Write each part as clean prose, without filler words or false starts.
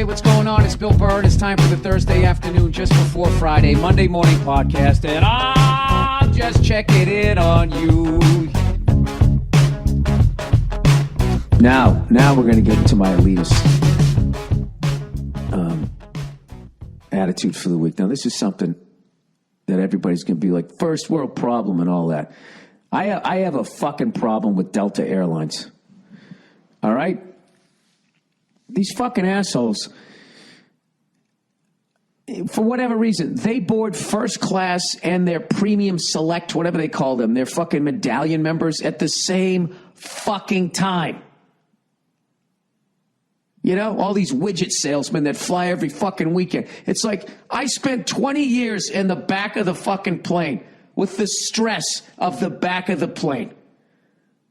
Hey, what's going on? It's Bill Burr. It's time for the Thursday afternoon, just before Friday, Monday morning podcast, and I'm just checking in on you. Now we're going to get into my elitist attitude for the week. Now, this is something that everybody's going to be like, first world problem and all that. I have a fucking problem with Delta Airlines. All right? These fucking assholes, for whatever reason, they board first class and their premium select, whatever they call them, their fucking medallion members at the same fucking time. You know, all these widget salesmen that fly every fucking weekend. It's like, I spent 20 years in the back of the fucking plane with the stress of the back of the plane.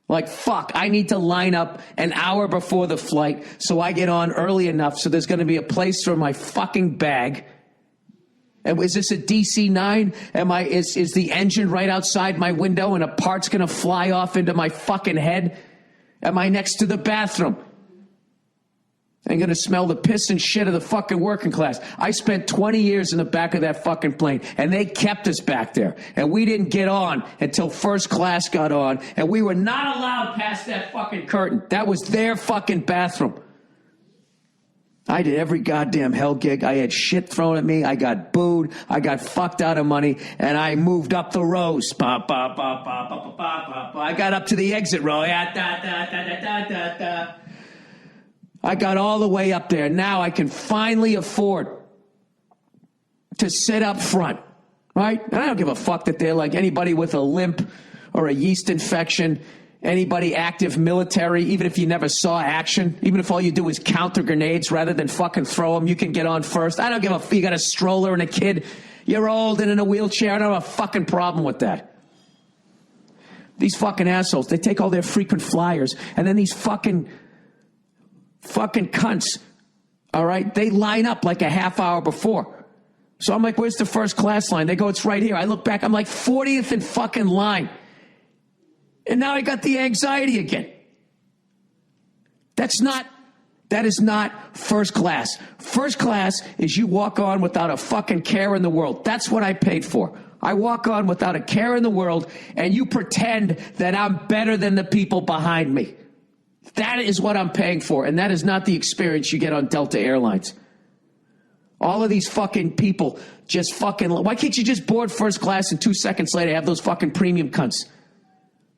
Like, fuck, I need to line up an hour before the flight so I get on early enough so there's going to be a place for my fucking bag. And is this a DC-9? Is the engine right outside my window and a part's going to fly off into my fucking head? Am I next to the bathroom? I'm going to smell the piss and shit of the fucking working class. I spent 20 years in the back of that fucking plane, and they kept us back there. And we didn't get on until first class got on, and we were not allowed past that fucking curtain. That was their fucking bathroom. I did every goddamn hell gig. I had shit thrown at me. I got booed. I got fucked out of money, and I moved up the rows. I got up to the exit row. I got all the way up there. Now I can finally afford to sit up front, right? And I don't give a fuck that they're like anybody with a limp or a yeast infection, anybody active military, even if you never saw action, even if all you do is counter grenades rather than fucking throw them, you can get on first. I don't give a fuck. You got a stroller and a kid. You're old and in a wheelchair. I don't have a fucking problem with that. These fucking assholes, they take all their frequent flyers, and then these fucking cunts, all right? They line up like a half hour before. So I'm like, where's the first class line? They go, it's right here. I look back, I'm like 40th in fucking line. And now I got the anxiety again. That is not first class. First class is you walk on without a fucking care in the world. That's what I paid for. I walk on without a care in the world, and you pretend that I'm better than the people behind me. That is what I'm paying for, and that is not the experience you get on Delta Airlines. All of these fucking people just fucking... Why can't you just board first class and 2 seconds later have those fucking premium cunts?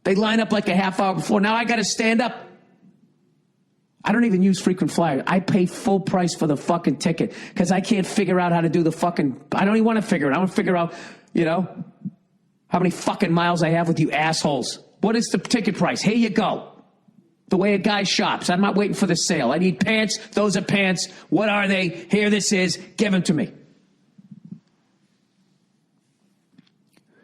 They line up like a half hour before. Now I got to stand up. I don't even use frequent flyer. I pay full price for the fucking ticket because I can't figure out how to do the fucking... I don't even want to figure it. I want to figure out, you know, how many fucking miles I have with you assholes. What is the ticket price? Here you go. The way a guy shops. I'm not waiting for the sale. I need pants. Those are pants. What are they? Here this is. Give them to me.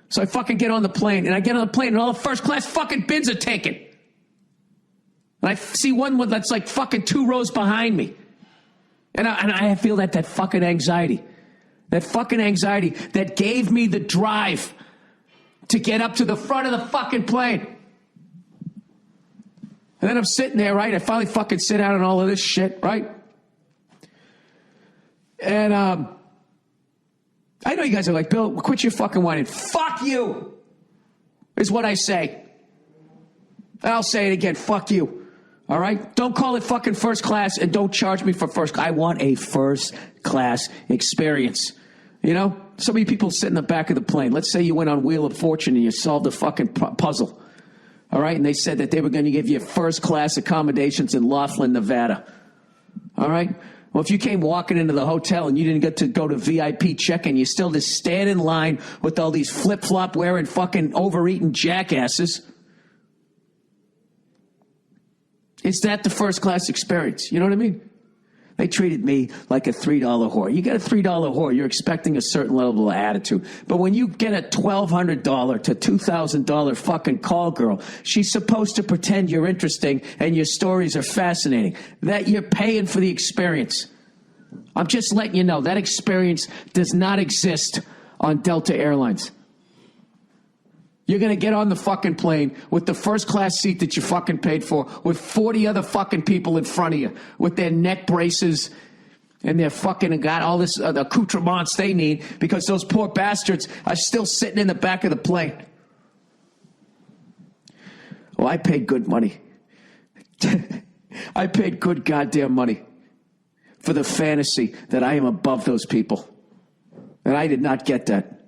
So I fucking get on the plane, and I get on the plane, and all the first class fucking bins are taken. And I see one that's like fucking 2 rows behind me. And I feel that fucking anxiety. That fucking anxiety that gave me the drive to get up to the front of the fucking plane. And then I'm sitting there, right? I finally fucking sit down on all of this shit, right? And I know you guys are like, Bill, quit your fucking whining. Fuck you is what I say. And I'll say it again. Fuck you. All right? Don't call it fucking first class, and don't charge me for first. I want a first class experience. You know? So many people sit in the back of the plane. Let's say you went on Wheel of Fortune and you solved a fucking puzzle. All right, and they said that they were going to give you first-class accommodations in Laughlin, Nevada. All right? Well, if you came walking into the hotel and you didn't get to go to VIP check-in, you still just stand in line with all these flip-flop wearing fucking overeating jackasses. Is that the first-class experience? You know what I mean? They treated me like a $3 whore. You get a $3 whore, you're expecting a certain level of attitude. But when you get a $1,200 to $2,000 fucking call girl, she's supposed to pretend you're interesting and your stories are fascinating. That you're paying for the experience. I'm just letting you know that experience does not exist on Delta Airlines. You're going to get on the fucking plane with the first class seat that you fucking paid for with 40 other fucking people in front of you with their neck braces And they're fucking got all this the accoutrements they need because those poor bastards are still sitting in the back of the plane. Well, I paid good money. I paid good goddamn money for the fantasy that I am above those people. And I did not get that.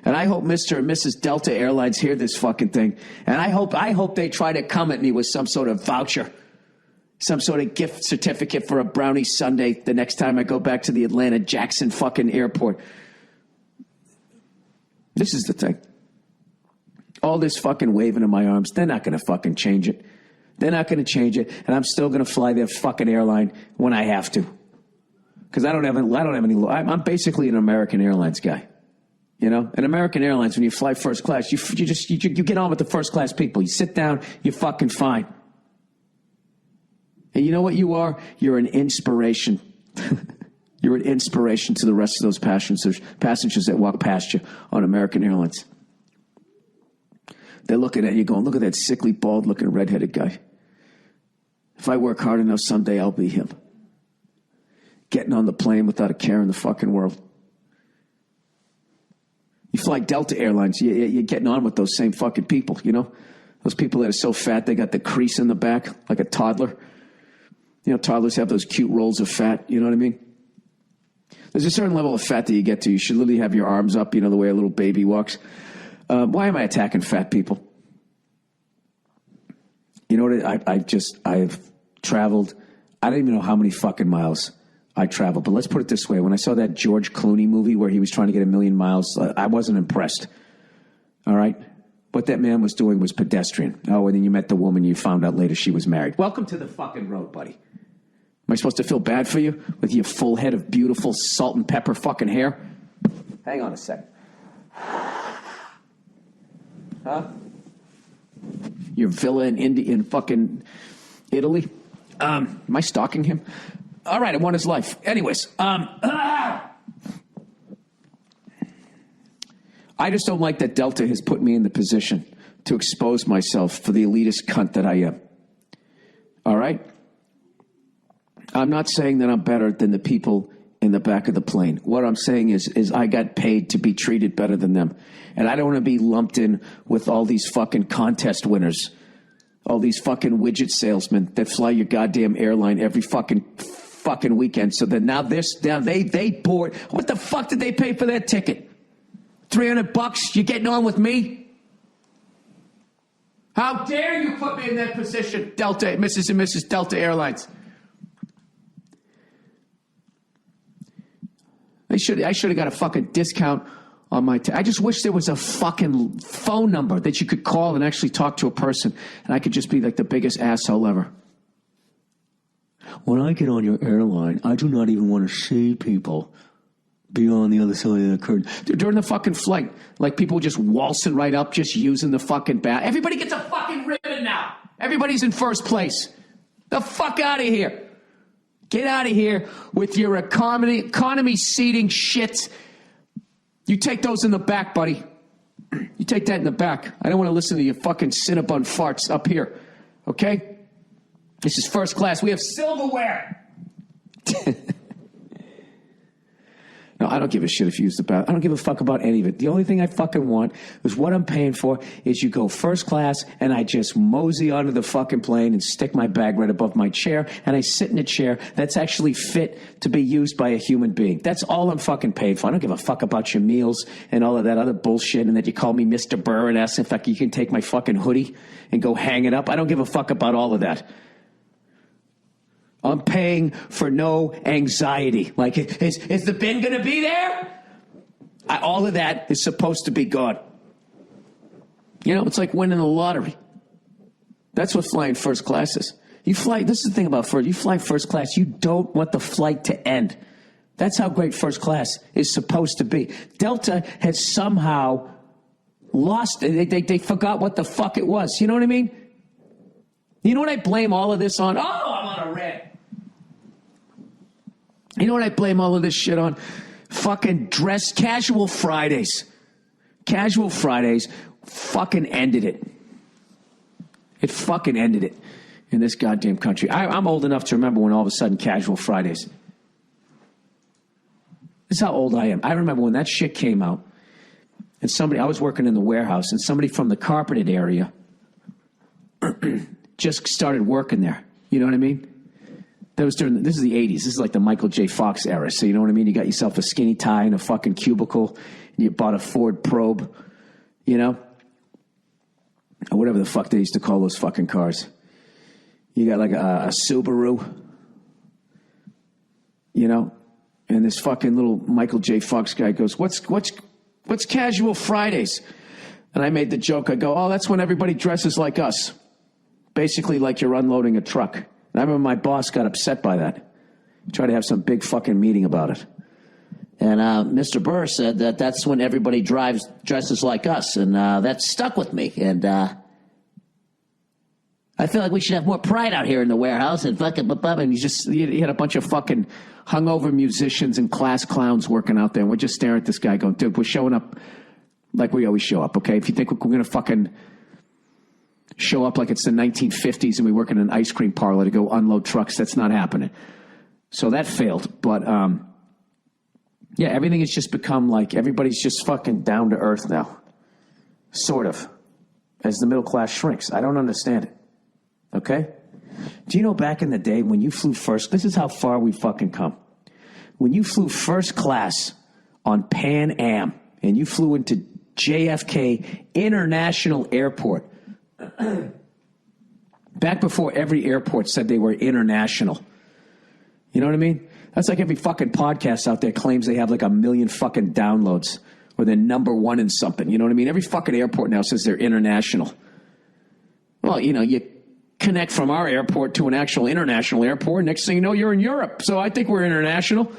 And I hope Mr. and Mrs. Delta Airlines hear this fucking thing. And I hope they try to come at me with some sort of voucher, some sort of gift certificate for a brownie sundae the next time I go back to the Atlanta Jackson fucking airport. This is the thing. All this fucking waving in my arms, they're not going to fucking change it. They're not going to change it. And I'm still going to fly their fucking airline when I have to. Because I don't have any, I'm basically an American Airlines guy. You know, an American Airlines, when you fly first class, you get on with the first class people. You sit down, you're fucking fine. And you know what you are? You're an inspiration. You're an inspiration to the rest of those passengers that walk past you on American Airlines. They're looking at you going, look at that sickly, bald-looking, redheaded guy. If I work hard enough, someday I'll be him. Getting on the plane without a care in the fucking world. You fly Delta Airlines, you're getting on with those same fucking people, you know? Those people that are so fat, they got the crease in the back, like a toddler. You know, toddlers have those cute rolls of fat, you know what I mean? There's a certain level of fat that you get to. You should literally have your arms up, you know, the way a little baby walks. Why am I attacking fat people? You know what? I've traveled, I don't even know how many fucking miles I traveled. But let's put it this way. When I saw that George Clooney movie where he was trying to get 1 million miles, I wasn't impressed. All right? What that man was doing was pedestrian. Oh, and then you met the woman, you found out later she was married. Welcome to the fucking road, buddy. Am I supposed to feel bad for you with your full head of beautiful salt and pepper fucking hair? Hang on a second. Huh? Your villa in fucking Italy? Am I stalking him? All right, I want his life. Anyways, I just don't like that Delta has put me in the position to expose myself for the elitist cunt that I am. All right? I'm not saying that I'm better than the people in the back of the plane. What I'm saying is I got paid to be treated better than them. And I don't want to be lumped in with all these fucking contest winners, all these fucking widget salesmen that fly your goddamn airline every fucking weekend. So that now they board. What the fuck did they pay for that ticket? $300? You're getting on with me? How dare you put me in that position, Delta, Mrs. and Mrs. Delta Airlines? I should have got a fucking discount on my I just wish there was a fucking phone number that you could call and actually talk to a person, and I could just be like the biggest asshole ever. When I get on your airline, I do not even want to see people be on the other side of the curtain. During the fucking flight, like people just waltzing right up, just using the fucking bath. Everybody gets a fucking ribbon now. Everybody's in first place. The fuck out of here. Get out of here with your economy seating shit. You take those in the back, buddy. You take that in the back. I don't want to listen to your fucking Cinnabon farts up here. Okay? This is first class. We have silverware. No, I don't give a shit if you use the bathroom. I don't give a fuck about any of it. The only thing I fucking want is what I'm paying for is you go first class and I just mosey onto the fucking plane and stick my bag right above my chair and I sit in a chair that's actually fit to be used by a human being. That's all I'm fucking paid for. I don't give a fuck about your meals and all of that other bullshit and that you call me Mr. Burr and ask if you can take my fucking hoodie and go hang it up. I don't give a fuck about all of that. I'm paying for no anxiety. Like, is the bin going to be there? All of that is supposed to be gone. You know, it's like winning the lottery. That's what flying first class is. This is the thing about first. You fly first class, you don't want the flight to end. That's how great first class is supposed to be. Delta has somehow lost it. They forgot what the fuck it was. You know what I mean? You know what I blame all of this on? Oh, I'm on a red. You know what I blame all of this shit on? Fucking casual Fridays. Casual Fridays fucking ended it. It fucking ended it in this goddamn country. I'm old enough to remember when all of a sudden casual Fridays This is how old I am. I remember when that shit came out, and I was working in the warehouse, and somebody from the carpeted area just started working there. You know what I mean? This is the 80s. This is like the Michael J. Fox era. So you know what I mean? You got yourself a skinny tie and a fucking cubicle, and you bought a Ford Probe, you know? Or whatever the fuck they used to call those fucking cars. You got like a Subaru, you know? And this fucking little Michael J. Fox guy goes, what's Casual Fridays? And I made the joke. I go, oh, that's when everybody dresses like us. Basically like you're unloading a truck. And I remember my boss got upset by that. He tried to have some big fucking meeting about it. And Mr. Burr said that's when everybody dresses like us. And that stuck with me. And I feel like we should have more pride out here in the warehouse. And fucking, and he had a bunch of fucking hungover musicians and class clowns working out there. And we're just staring at this guy going, dude, we're showing up like we always show up, okay? If you think we're going to fucking show up like it's the 1950s and we work in an ice cream parlor to go unload trucks, that's not happening. So that failed. But, yeah, everything has just become like everybody's just fucking down to earth now. Sort of. As the middle class shrinks. I don't understand it. Okay? Do you know back in the day when you flew first, this is how far we fucking come. When you flew first class on Pan Am and you flew into JFK International Airport, back before every airport said they were international. You know what I mean? That's like every fucking podcast out there claims they have like 1 million fucking downloads or they're number one in something. You know what I mean? Every fucking airport now says they're international. Well, you know, you connect from our airport to an actual international airport. Next thing you know, you're in Europe. So I think we're international.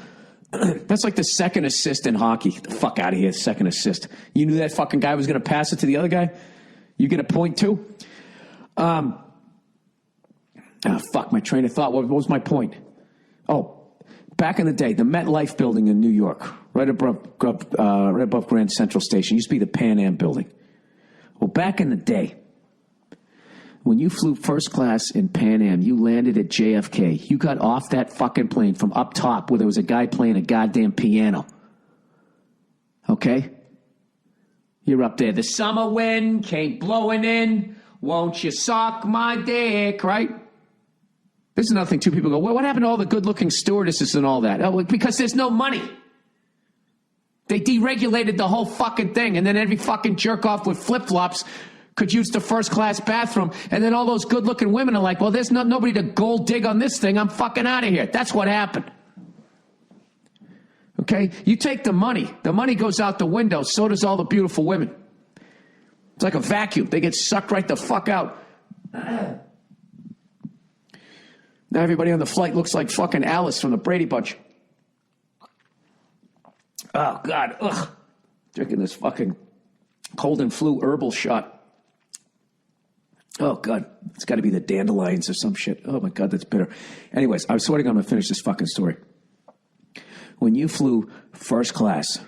That's like the second assist in hockey. Get the fuck out of here, second assist. You knew that fucking guy was going to pass it to the other guy? You get a point too? Fuck, my train of thought. What was my point? Oh, back in the day, the MetLife building in New York, right above Grand Central Station, used to be the Pan Am building. Well, back in the day, when you flew first class in Pan Am, you landed at JFK. You got off that fucking plane from up top where there was a guy playing a goddamn piano. Okay? You're up there. The summer wind came blowing in. Won't you suck my dick, right? This is another thing, too. People go, well, what happened to all the good-looking stewardesses and all that? Oh, because there's no money. They deregulated the whole fucking thing, and then every fucking jerk-off with flip-flops could use the first-class bathroom, and then all those good-looking women are like, well, there's nobody to gold dig on this thing. I'm fucking out of here. That's what happened. Okay? You take the money goes out the window, so does all the beautiful women. It's like a vacuum. They get sucked right the fuck out. Now everybody on the flight looks like fucking Alice from the Brady Bunch. Oh, God. Ugh. Drinking this fucking cold and flu herbal shot. Oh, God. It's got to be the dandelions or some shit. Oh, my God, that's bitter. Anyways, I'm swearing I'm going to finish this fucking story. When you flew first class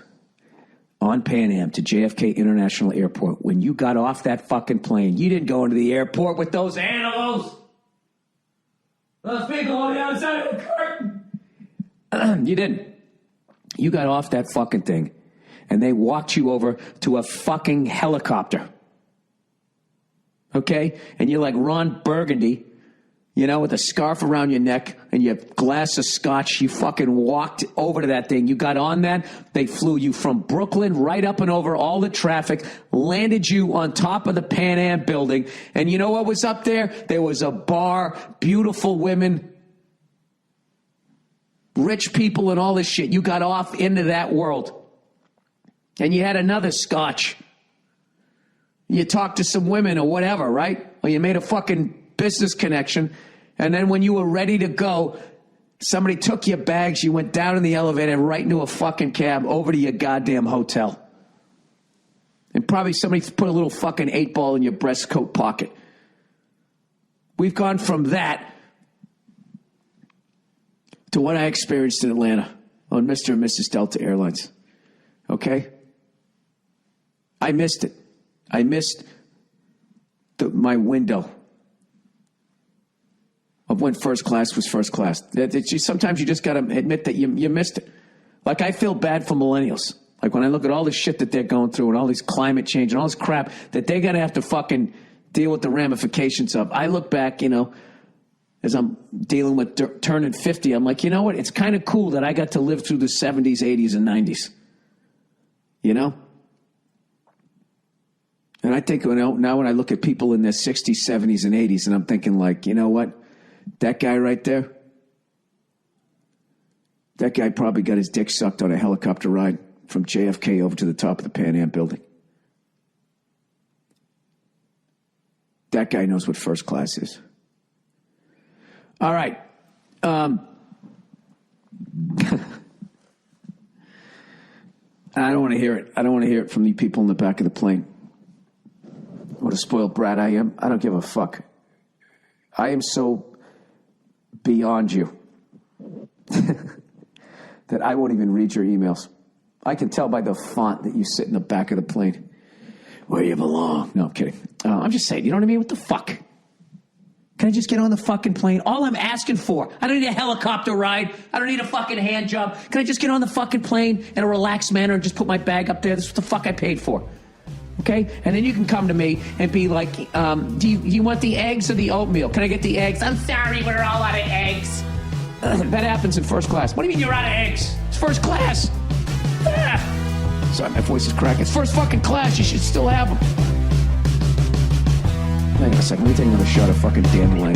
on Pan Am to JFK International Airport, when you got off that fucking plane, you didn't go into the airport with those animals. Those people on the outside of the curtain. You didn't. You got off that fucking thing, and they walked you over to a fucking helicopter. Okay? And you're like Ron Burgundy, you know, with a scarf around your neck and your glass of scotch. You fucking walked over to that thing. You got on that. They flew you from Brooklyn right up and over all the traffic, landed you on top of the Pan Am building. And you know what was up there? There was a bar, beautiful women, rich people and all this shit. You got off into that world. And you had another scotch. You talked to some women or whatever, right? Or you made a fucking business connection. And then when you were ready to go, somebody took your bags, you went down in the elevator right into a fucking cab over to your goddamn hotel. And probably somebody put a little fucking 8-ball in your breast coat pocket. We've gone from that to what I experienced in Atlanta on Mr. and Mrs. Delta Airlines. Okay? I missed it. I missed my window of when first class was first class. Sometimes you just got to admit that you missed it. Like, I feel bad for millennials. Like, when I look at all the shit that they're going through and all this climate change and all this crap that they're going to have to fucking deal with the ramifications of. I look back, you know, as I'm dealing with turning 50, I'm like, you know what? It's kind of cool that I got to live through the 70s, 80s, and 90s. You know? And I think, you know, now when I look at people in their 60s, 70s, and 80s, and I'm thinking, like, you know what? That guy right there, that guy probably got his dick sucked on a helicopter ride from JFK over to the top of the Pan Am building. That guy knows what first class is. All right. I don't want to hear it. I don't want to hear it from the people in the back of the plane. What a spoiled brat I am. I don't give a fuck. I am so beyond you that I won't even read your emails. I can tell by the font that you sit in the back of the plane where you belong. No, I'm kidding. I'm just saying, you know what I mean? What the fuck? Can I just get on the fucking plane? All I'm asking for, I don't need a helicopter ride. I don't need a fucking hand job. Can I just get on the fucking plane in a relaxed manner and just put my bag up there? This is what the fuck I paid for. Okay? And then you can come to me and be like, do you want the eggs or the oatmeal? Can I get the eggs? I'm sorry, we're all out of eggs. That happens in first class. What do you mean you're out of eggs? It's first class. Ah. Sorry, my voice is cracking. It's first fucking class. You should still have them. Hang on a second. Let me take another shot of fucking dandelion.